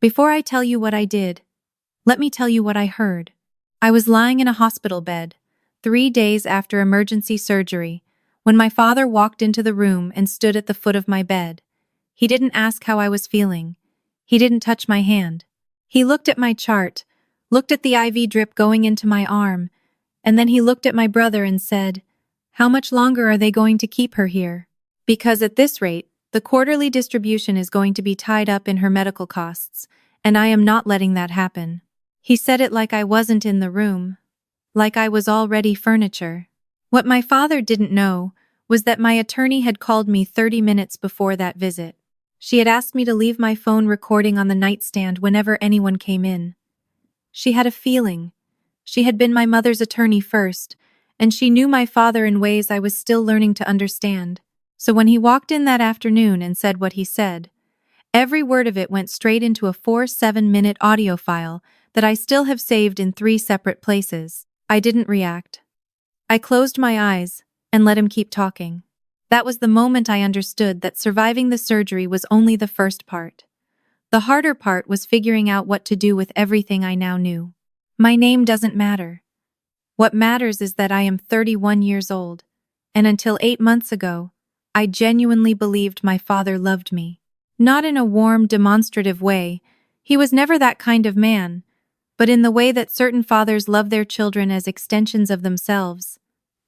Before I tell you what I did, let me tell you what I heard. I was lying in a hospital bed, 3 days after emergency surgery, when my father walked into the room and stood at the foot of my bed. He didn't ask how I was feeling. He didn't touch my hand. He looked at my chart, looked at the IV drip going into my arm, and then he looked at my brother and said, "How much longer are they going to keep her here? Because at this rate, the quarterly distribution is going to be tied up in her medical costs, and I am not letting that happen." He said it like I wasn't in the room, like I was already furniture. What my father didn't know was that my attorney had called me 30 minutes before that visit. She had asked me to leave my phone recording on the nightstand whenever anyone came in. She had a feeling. She had been my mother's attorney first, and she knew my father in ways I was still learning to understand. So when he walked in that afternoon and said what he said, every word of it went straight into a 4-7-minute audio file that I still have saved in 3 separate places. I didn't react. I closed my eyes and let him keep talking. That was the moment I understood that surviving the surgery was only the first part. The harder part was figuring out what to do with everything I now knew. My name doesn't matter. What matters is that I am 31 years old, and until 8 months ago, I genuinely believed my father loved me. Not in a warm, demonstrative way. He was never that kind of man, but in the way that certain fathers love their children as extensions of themselves,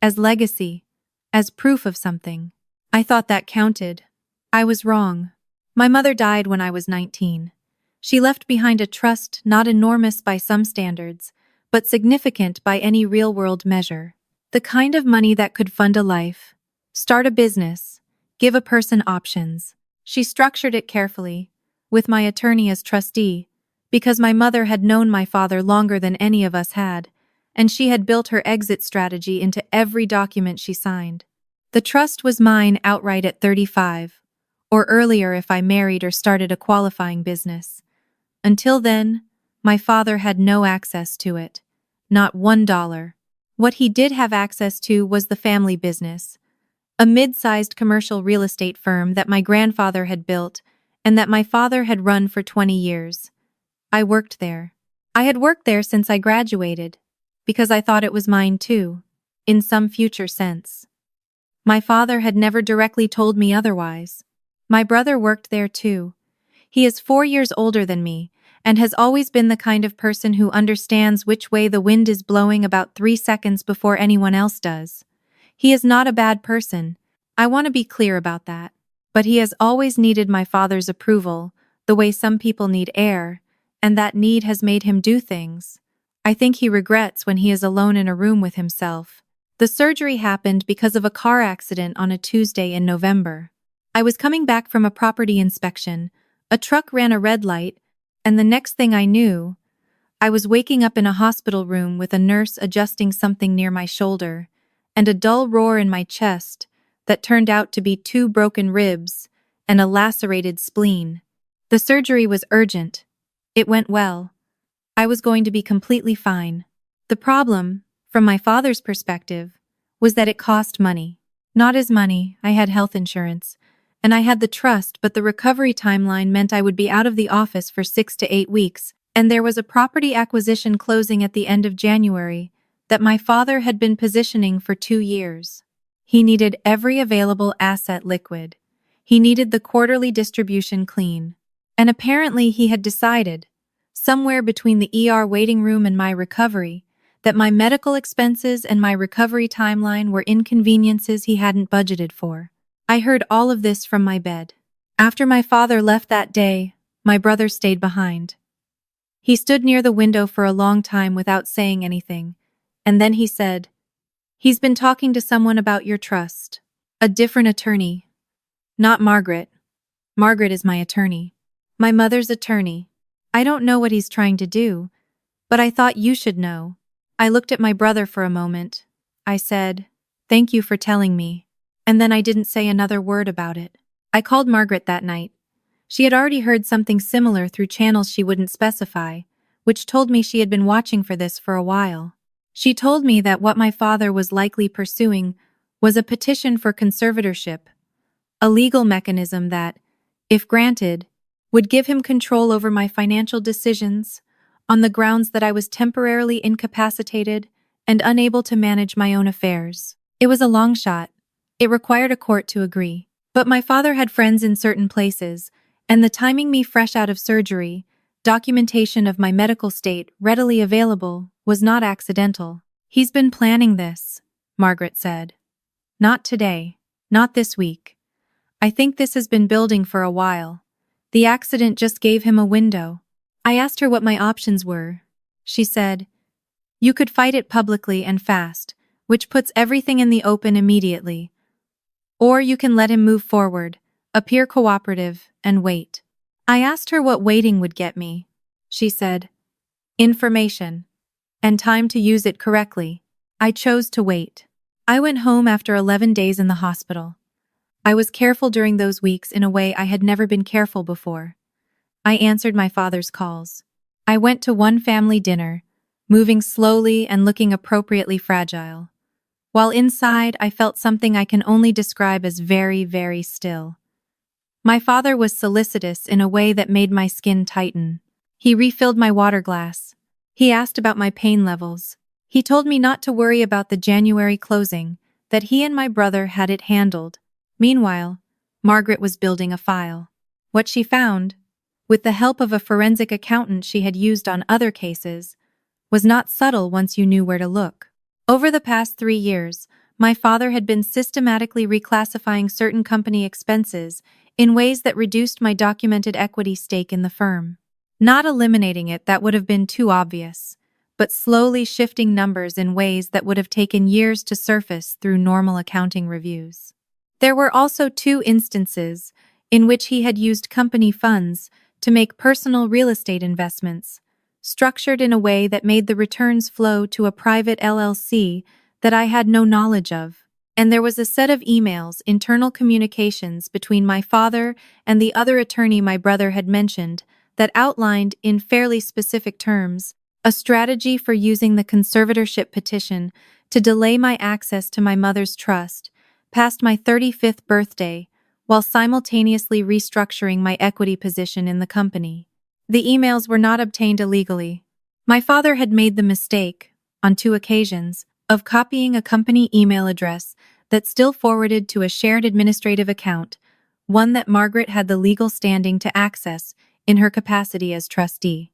as legacy, as proof of something. I thought that counted. I was wrong. My mother died when I was 19. She left behind a trust not enormous by some standards, but significant by any real-world measure. The kind of money that could fund a life, start a business, give a person options. She structured it carefully, with my attorney as trustee, because my mother had known my father longer than any of us had, and she had built her exit strategy into every document she signed. The trust was mine outright at 35, or earlier if I married or started a qualifying business. Until then, my father had no access to it, not $1. What he did have access to was the family business, a mid-sized commercial real estate firm that my grandfather had built and that my father had run for 20 years. I worked there. I had worked there since I graduated, because I thought it was mine too, in some future sense. My father had never directly told me otherwise. My brother worked there too. He is 4 years older than me, and has always been the kind of person who understands which way the wind is blowing about 3 seconds before anyone else does. He is not a bad person. I want to be clear about that. But he has always needed my father's approval, the way some people need air, and that need has made him do things I think he regrets when he is alone in a room with himself. The surgery happened because of a car accident on a Tuesday in November. I was coming back from a property inspection. A truck ran a red light, and the next thing I knew, I was waking up in a hospital room with a nurse adjusting something near my shoulder, and a dull roar in my chest that turned out to be 2 broken ribs and a lacerated spleen. The surgery was urgent. It went well. I was going to be completely fine. The problem, from my father's perspective, was that it cost money. Not his money, I had health insurance, and I had the trust, but the recovery timeline meant I would be out of the office for 6 to 8 weeks, and there was a property acquisition closing at the end of January that my father had been positioning for 2 years. He needed every available asset liquid. He needed the quarterly distribution clean. And apparently he had decided, somewhere between the ER waiting room and my recovery, that my medical expenses and my recovery timeline were inconveniences he hadn't budgeted for. I heard all of this from my bed. After my father left that day, my brother stayed behind. He stood near the window for a long time without saying anything, and then he said, "He's been talking to someone about your trust. A different attorney. Not Margaret. Margaret is my attorney. My mother's attorney. I don't know what he's trying to do, but I thought you should know." I looked at my brother for a moment. I said, "Thank you for telling me." And then I didn't say another word about it. I called Margaret that night. She had already heard something similar through channels she wouldn't specify, which told me she had been watching for this for a while. She told me that what my father was likely pursuing was a petition for conservatorship, a legal mechanism that, if granted, would give him control over my financial decisions on the grounds that I was temporarily incapacitated and unable to manage my own affairs. It was a long shot. It required a court to agree. But my father had friends in certain places, and the timing me fresh out of surgery, documentation of my medical state readily available, was not accidental. "He's been planning this," Margaret said. "Not today. Not this week. I think this has been building for a while. The accident just gave him a window." I asked her what my options were. She said, "You could fight it publicly and fast, which puts everything in the open immediately. Or you can let him move forward, appear cooperative, and wait." I asked her what waiting would get me. She said, "Information. And time to use it correctly." I chose to wait. I went home after 11 days in the hospital. I was careful during those weeks in a way I had never been careful before. I answered my father's calls. I went to one family dinner, moving slowly and looking appropriately fragile. While inside, I felt something I can only describe as very, very still. My father was solicitous in a way that made my skin tighten. He refilled my water glass. He asked about my pain levels. He told me not to worry about the January closing, that he and my brother had it handled. Meanwhile, Margaret was building a file. What she found, with the help of a forensic accountant she had used on other cases, was not subtle once you knew where to look. Over the past 3 years, my father had been systematically reclassifying certain company expenses in ways that reduced my documented equity stake in the firm. Not eliminating it, that would have been too obvious, but slowly shifting numbers in ways that would have taken years to surface through normal accounting reviews. There were also 2 instances in which he had used company funds to make personal real estate investments, structured in a way that made the returns flow to a private LLC that I had no knowledge of. And there was a set of emails, internal communications between my father and the other attorney my brother had mentioned, that outlined, in fairly specific terms, a strategy for using the conservatorship petition to delay my access to my mother's trust past my 35th birthday, while simultaneously restructuring my equity position in the company. The emails were not obtained illegally. My father had made the mistake, on 2 occasions, of copying a company email address that still forwarded to a shared administrative account, one that Margaret had the legal standing to access in her capacity as trustee.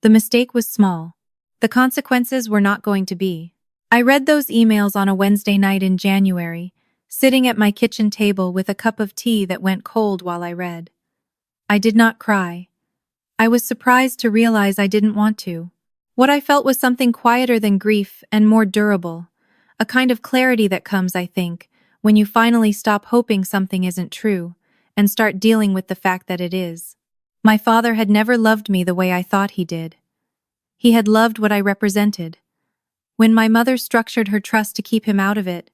The mistake was small. The consequences were not going to be. I read those emails on a Wednesday night in January, sitting at my kitchen table with a cup of tea that went cold while I read. I did not cry. I was surprised to realize I didn't want to. What I felt was something quieter than grief and more durable, a kind of clarity that comes, I think, when you finally stop hoping something isn't true and start dealing with the fact that it is. My father had never loved me the way I thought he did. He had loved what I represented. When my mother structured her trust to keep him out of it,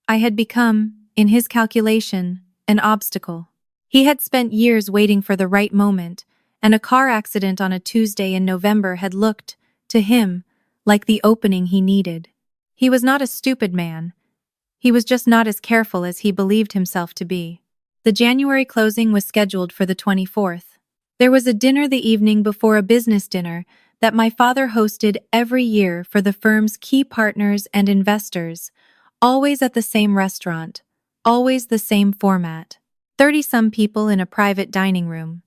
I had become, in his calculation, an obstacle. He had spent years waiting for the right moment, and a car accident on a Tuesday in November had looked, to him, like the opening he needed. He was not a stupid man. He was just not as careful as he believed himself to be. The January closing was scheduled for the 24th. There was a dinner the evening before a business dinner that my father hosted every year for the firm's key partners and investors, always at the same restaurant, always the same format. 30-some people in a private dining room.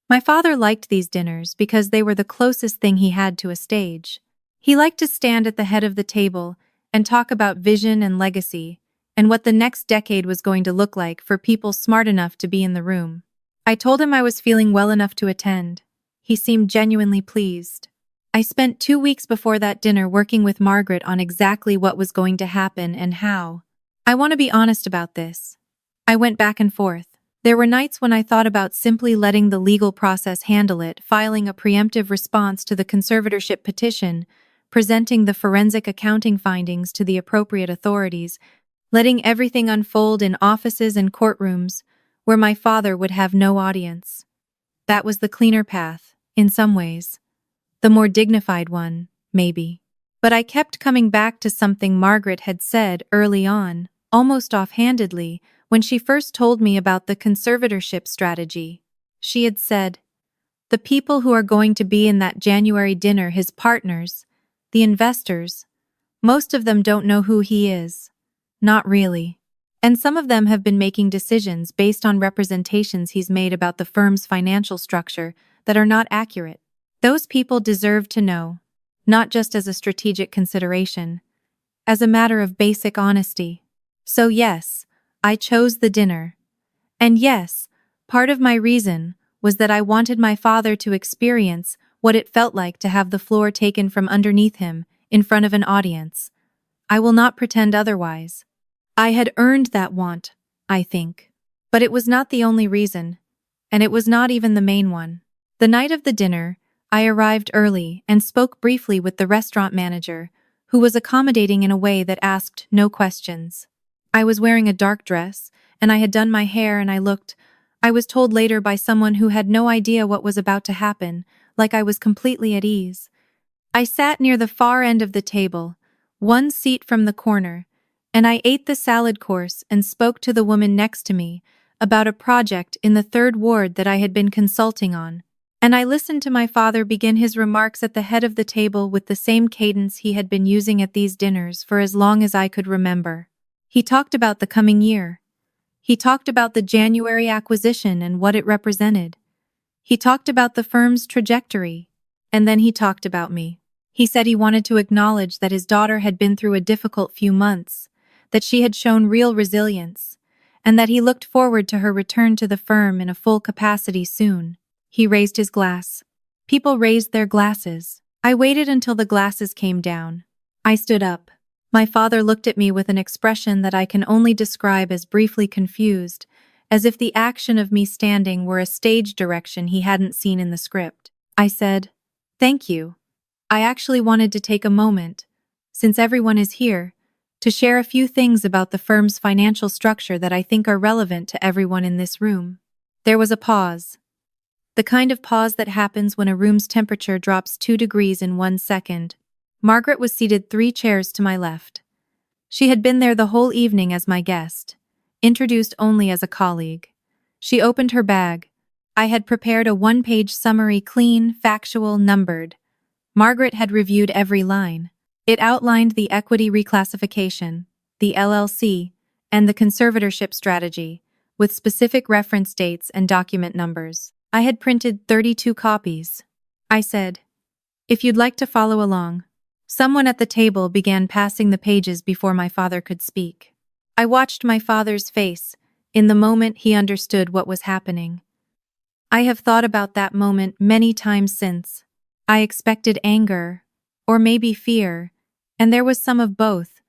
My father liked these dinners because they were the closest thing he had to a stage. He liked to stand at the head of the table and talk about vision and legacy, and what the next decade was going to look like for people smart enough to be in the room. I told him I was feeling well enough to attend. He seemed genuinely pleased. I spent 2 weeks before that dinner working with Margaret on exactly what was going to happen and how. I want to be honest about this. I went back and forth. There were nights when I thought about simply letting the legal process handle it, filing a preemptive response to the conservatorship petition, presenting the forensic accounting findings to the appropriate authorities, letting everything unfold in offices and courtrooms where my father would have no audience. That was the cleaner path, in some ways. The more dignified one, maybe. But I kept coming back to something Margaret had said early on, almost offhandedly, when she first told me about the conservatorship strategy. She had said, "The people who are going to be in that January dinner, his partners, the investors, most of them don't know who he is. Not really. And some of them have been making decisions based on representations he's made about the firm's financial structure that are not accurate. Those people deserve to know, not just as a strategic consideration, as a matter of basic honesty." So yes, I chose the dinner. And yes, part of my reason was that I wanted my father to experience what it felt like to have the floor taken from underneath him in front of an audience. I will not pretend otherwise. I had earned that want, I think. But it was not the only reason, and it was not even the main one. The night of the dinner, I arrived early and spoke briefly with the restaurant manager, who was accommodating in a way that asked no questions. I was wearing a dark dress, and I had done my hair, and I was told later by someone who had no idea what was about to happen, like I was completely at ease. I sat near the far end of the table, one seat from the corner, and I ate the salad course and spoke to the woman next to me about a project in the third ward that I had been consulting on. And I listened to my father begin his remarks at the head of the table with the same cadence he had been using at these dinners for as long as I could remember. He talked about the coming year. He talked about the January acquisition and what it represented. He talked about the firm's trajectory. And then he talked about me. He said he wanted to acknowledge that his daughter had been through a difficult few months, that she had shown real resilience, and that he looked forward to her return to the firm in a full capacity soon. He raised his glass. People raised their glasses. I waited until the glasses came down. I stood up. My father looked at me with an expression that I can only describe as briefly confused, as if the action of me standing were a stage direction he hadn't seen in the script. I said, "Thank you. I actually wanted to take a moment, since everyone is here, to share a few things about the firm's financial structure that I think are relevant to everyone in this room." There was a pause. The kind of pause that happens when a room's temperature drops 2 degrees in 1 second. Margaret was seated 3 chairs to my left. She had been there the whole evening as my guest, introduced only as a colleague. She opened her bag. I had prepared a 1-page summary, clean, factual, numbered. Margaret had reviewed every line. It outlined the equity reclassification, the LLC, and the conservatorship strategy, with specific reference dates and document numbers. I had printed 32 copies. I said, "If you'd like to follow along." Someone at the table began passing the pages before my father could speak. I watched my father's face in the moment he understood what was happening. I have thought about that moment many times since. I expected anger, or maybe fear, and there was some of both.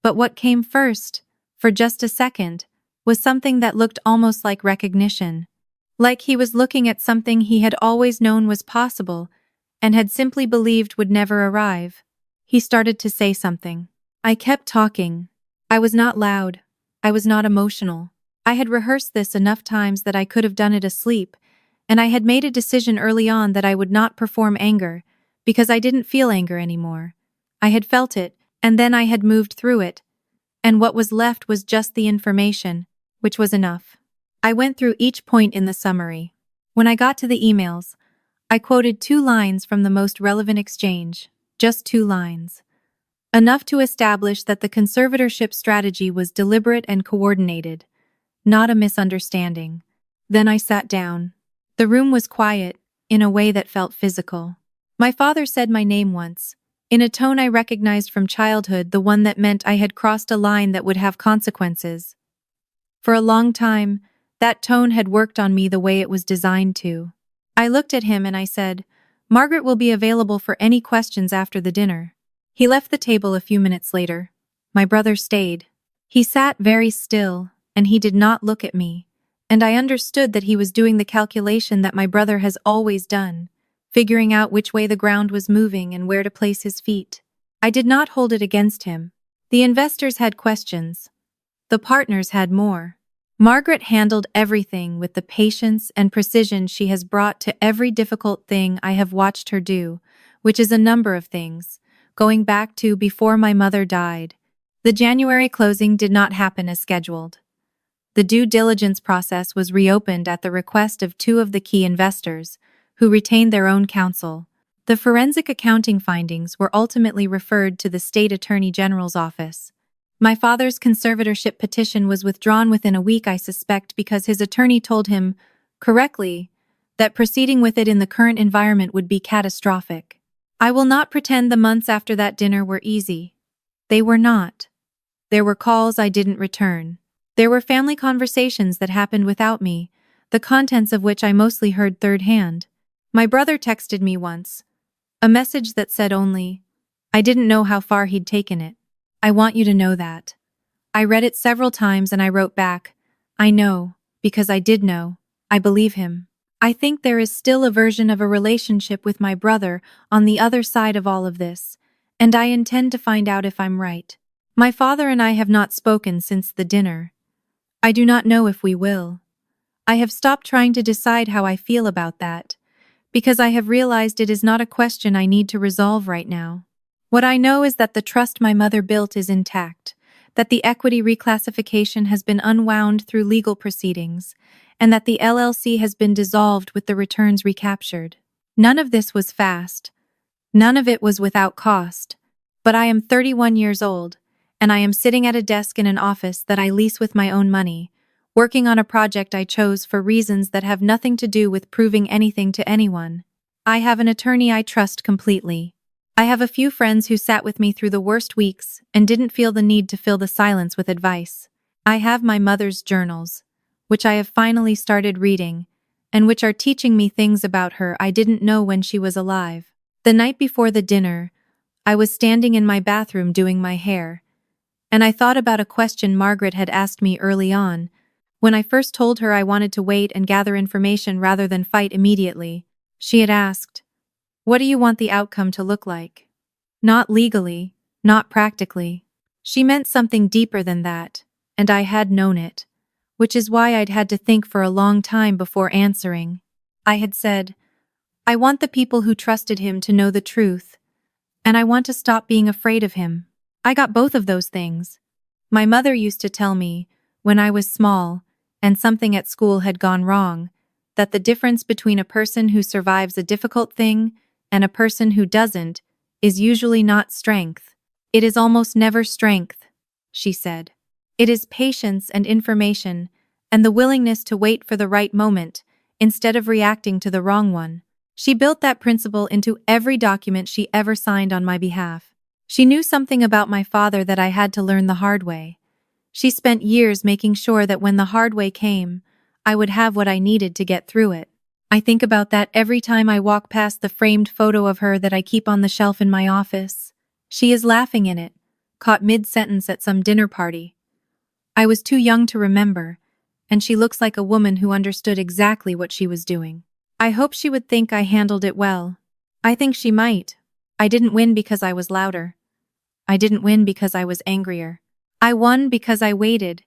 But what came first, for just a second, was something that looked almost like recognition. Like he was looking at something he had always known was possible and had simply believed would never arrive. He started to say something. I kept talking. I was not loud. I was not emotional. I had rehearsed this enough times that I could have done it asleep, and I had made a decision early on that I would not perform anger because I didn't feel anger anymore. I had felt it, and then I had moved through it, and what was left was just the information, which was enough. I went through each point in the summary. When I got to the emails, I quoted 2 lines from the most relevant exchange, just 2 lines. Enough to establish that the conservatorship strategy was deliberate and coordinated, not a misunderstanding. Then I sat down. The room was quiet, in a way that felt physical. My father said my name once, in a tone I recognized from childhood, the one that meant I had crossed a line that would have consequences. For a long time, that tone had worked on me the way it was designed to. I looked at him and I said, "Margaret will be available for any questions after the dinner." He left the table a few minutes later. My brother stayed. He sat very still, and he did not look at me, and I understood that he was doing the calculation that my brother has always done, figuring out which way the ground was moving and where to place his feet. I did not hold it against him. The investors had questions. The partners had more. Margaret handled everything with the patience and precision she has brought to every difficult thing I have watched her do, which is a number of things, going back to before my mother died. The January closing did not happen as scheduled. The due diligence process was reopened at the request of two of the key investors, who retained their own counsel. The forensic accounting findings were ultimately referred to the State Attorney General's office. My father's conservatorship petition was withdrawn within a week, I suspect, because his attorney told him, correctly, that proceeding with it in the current environment would be catastrophic. I will not pretend the months after that dinner were easy. They were not. There were calls I didn't return. There were family conversations that happened without me, the contents of which I mostly heard third hand. My brother texted me once, a message that said only, I didn't know how far he'd taken it. I want you to know that. I read it several times and I wrote back, I know, because I did know. I believe him. I think there is still a version of a relationship with my brother on the other side of all of this, and I intend to find out if I'm right. My father and I have not spoken since the dinner. I do not know if we will. I have stopped trying to decide how I feel about that, because I have realized it is not a question I need to resolve right now. What I know is that the trust my mother built is intact, that the equity reclassification has been unwound through legal proceedings, and that the LLC has been dissolved with the returns recaptured. None of this was fast. None of it was without cost. But I am 31 years old, and I am sitting at a desk in an office that I lease with my own money, working on a project I chose for reasons that have nothing to do with proving anything to anyone. I have an attorney I trust completely. I have a few friends who sat with me through the worst weeks and didn't feel the need to fill the silence with advice. I have my mother's journals, which I have finally started reading, and which are teaching me things about her I didn't know when she was alive. The night before the dinner, I was standing in my bathroom doing my hair, and I thought about a question Margaret had asked me early on, when I first told her I wanted to wait and gather information rather than fight immediately. She had asked, "What do you want the outcome to look like?" Not legally, not practically. She meant something deeper than that, and I had known it, which is why I'd had to think for a long time before answering. I had said, I want the people who trusted him to know the truth, and I want to stop being afraid of him. I got both of those things. My mother used to tell me, when I was small, and something at school had gone wrong, that the difference between a person who survives a difficult thing and a person who doesn't is usually not strength. It is almost never strength, she said. It is patience and information, and the willingness to wait for the right moment, instead of reacting to the wrong one. She built that principle into every document she ever signed on my behalf. She knew something about my father that I had to learn the hard way. She spent years making sure that when the hard way came, I would have what I needed to get through it. I think about that every time I walk past the framed photo of her that I keep on the shelf in my office. She is laughing in it, caught mid-sentence at some dinner party. I was too young to remember, and she looks like a woman who understood exactly what she was doing. I hope she would think I handled it well. I think she might. I didn't win because I was louder. I didn't win because I was angrier. I won because I waited,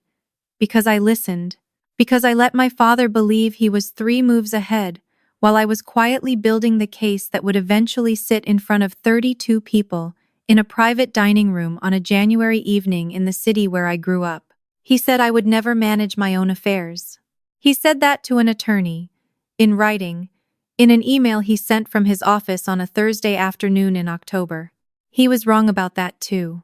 because I listened, because I let my father believe he was 3 moves ahead while I was quietly building the case that would eventually sit in front of 32 people in a private dining room on a January evening in the city where I grew up. He said I would never manage my own affairs. He said that to an attorney, in writing, in an email he sent from his office on a Thursday afternoon in October. He was wrong about that too.